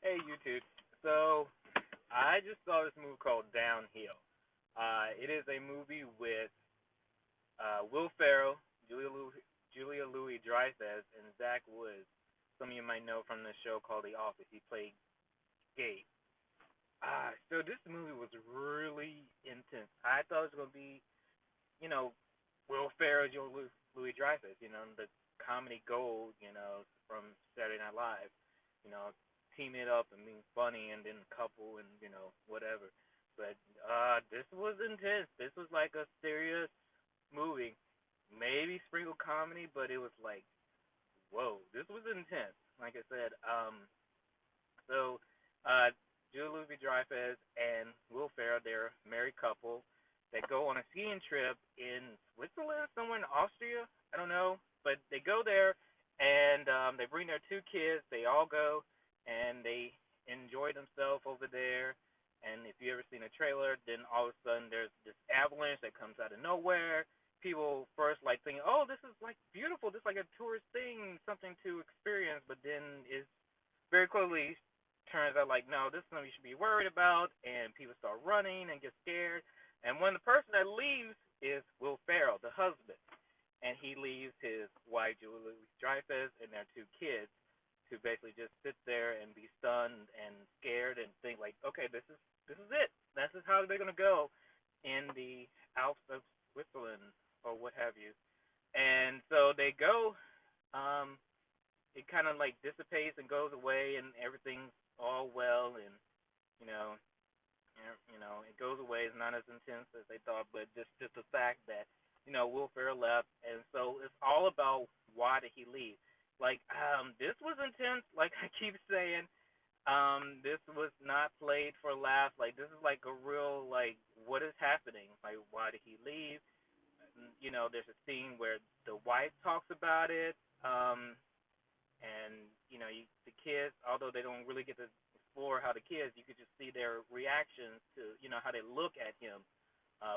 Hey, YouTube. So I just saw this movie called Downhill. It is a movie with Will Ferrell, Julia Louis Dreyfus, and Zach Woods. Some of you might know from the show called The Office. He played Gabe. So this movie was really intense. I thought it was gonna be, you know, Will Ferrell, Julia Louis Dreyfus. The comedy gold. From Saturday Night Live. You know, team it up and being funny and then couple and whatever. But this was intense. This was like a serious movie. Maybe sprinkle comedy, but it was like, whoa, this was intense. Like I said, so uh, Julia Louis Dreyfus and Will Ferrell, they're a married couple that go on a skiing trip in Switzerland, somewhere in Austria. I don't know, but they go there and they bring their two kids. They all go and they enjoy themselves over there. And if you ever seen a trailer, then all of a sudden there's this avalanche that comes out of nowhere. People first like thinking, oh, this is like beautiful, this is like a tourist thing, something to experience, but then it's very quickly turns out like, no, this is something you should be worried about, and people start running and get scared. And when the person that leaves is Will Ferrell, the husband, and he leaves his wife Julie Louis Dreyfus and their two kids to basically just sit there and be stunned and scared and think like, okay, this is it. This is how they're gonna go in the Alps of Switzerland or what have you. And so they go. Um, it kind of like dissipates and goes away, and everything's all well, and you know, it goes away. It's not as intense as they thought, but just the fact that Will Ferrell left, and so it's all about why did he leave. Like, this was intense. Like I keep saying, this was not played for laughs. Like this is like a real like what is happening? Like why did he leave? There's a scene where the wife talks about it. And the kids, although they don't really get to explore how the kids, you could just see their reactions to how they look at him,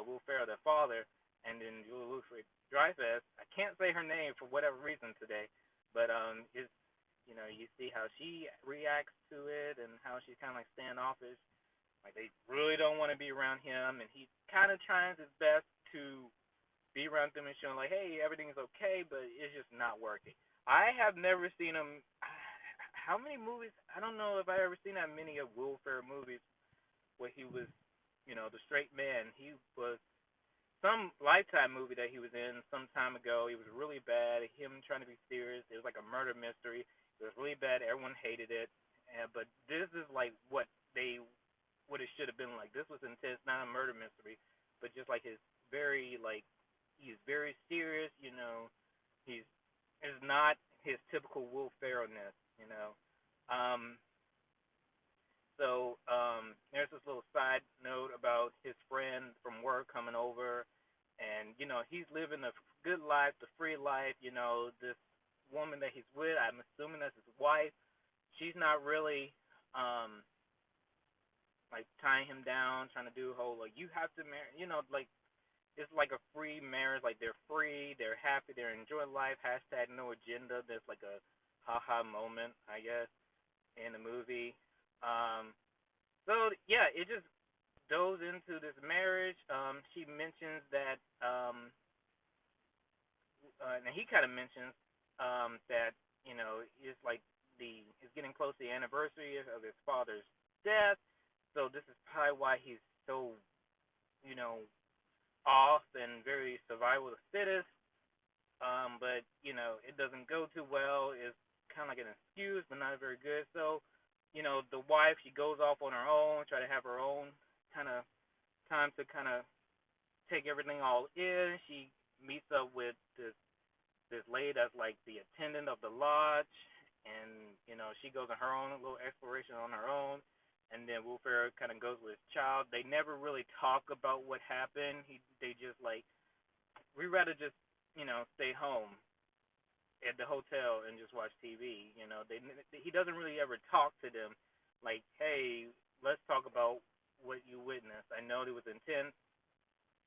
Will Ferrell, their father, and then Julia Louis Dreyfus. I can't say her name for whatever reason today, but it's you see how she reacts to it and how she's kind of like standoffish, like they really don't want to be around him, and he kind of tries his best to be around them and showing like, hey, everything's okay, but it's just not working. I have never seen him. How many movies? I don't know if I ever seen that many of Will Ferrell movies where he was, the straight man. He was some Lifetime movie that he was in some time ago. He was really bad. Him trying to be serious. It was like a murder mystery. It was really bad. Everyone hated it. But this is like what it should have been like. This was intense, not a murder mystery, but just like his very like he's very serious. He's is not his typical Will Ferrellness. Um, there's this little side note about his friend from work coming over, and he's living a good life, the free life. This woman that he's with, I'm assuming that's his wife. She's not really um like tying him down, trying to do a whole like you have to marry, like it's like a free marriage. Like they're free, they're happy, they're enjoying life. Hashtag no agenda. There's like a haha moment, I guess, in the movie. Um, so yeah, it just goes into this marriage. She mentions that, and he kind of mentions that it's like it's getting close to the anniversary of his father's death. So this is probably why he's so you know off and very survival of the fittest. But it doesn't go too well. It's kind of like an excuse, but not very good. So, the wife she goes off on her own, try to have her own kind of time to kind of take everything all in. She meets up with this lady that's like the attendant of the lodge, and she goes on her own little exploration on her own. And then Will Ferrell kind of goes with his child. They never really talk about what happened. They just like we rather just stay home at the hotel and just watch TV. He doesn't really ever talk to them like, hey, let's talk about what you witnessed. I know it was intense,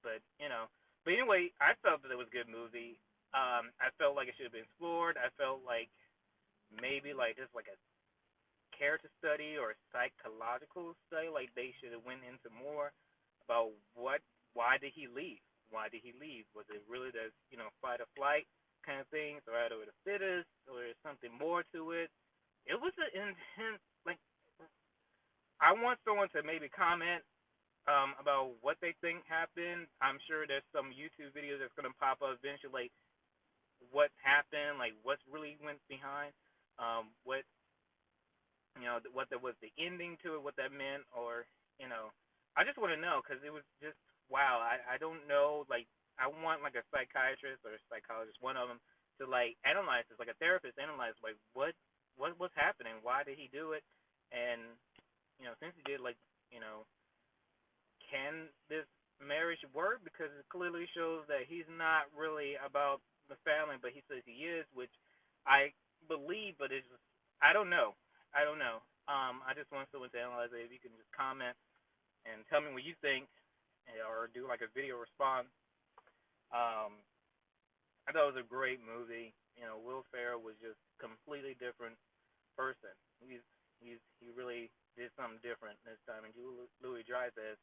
but but anyway, I felt that it was a good movie. I felt like it should have been explored. I felt like maybe like just like a character study or psychological study. Like they should have went into more about why did he leave? Why did he leave? Was it really that fight or flight kind of thing, survival of the fittest, or is something more to it? It was an intense. Like I want someone to maybe comment about what they think happened. I'm sure there's some YouTube videos that's gonna pop up eventually, like what happened, like what's really went behind, what what there was the ending to it, what that meant, or I just want to know because it was just wow. I don't know, like I want like a psychiatrist or a psychologist, one of them, to like analyze this, like a therapist analyze like what was happening, why did he do it, and since he did, like can this marriage work? Because it clearly shows that he's not really about the family, but he says he is, which I believe, but it's just, I don't know. I don't know. I just want someone to analyze it. If you can just comment and tell me what you think, or do like a video response. Um, I thought it was a great movie. Will Ferrell was just completely different person. He really did something different this time. And Julie Louis Dreyfus,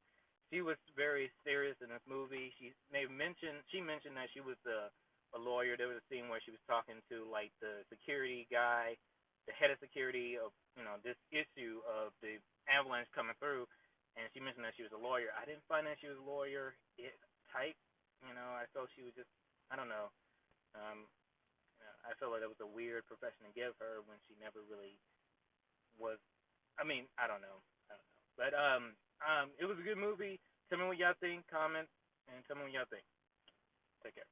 she was very serious in this movie. She mentioned that she was a lawyer. There was a scene where she was talking to like the security guy, the head of security of this issue of the avalanche coming through, and she mentioned that she was a lawyer. I didn't find that she was a lawyer type. I felt she was just I don't know. Um, I felt like it was a weird profession to give her when she never really was. I mean, I don't know. I don't know. But it was a good movie. Tell me what y'all think. Comment and tell me what y'all think. Take care.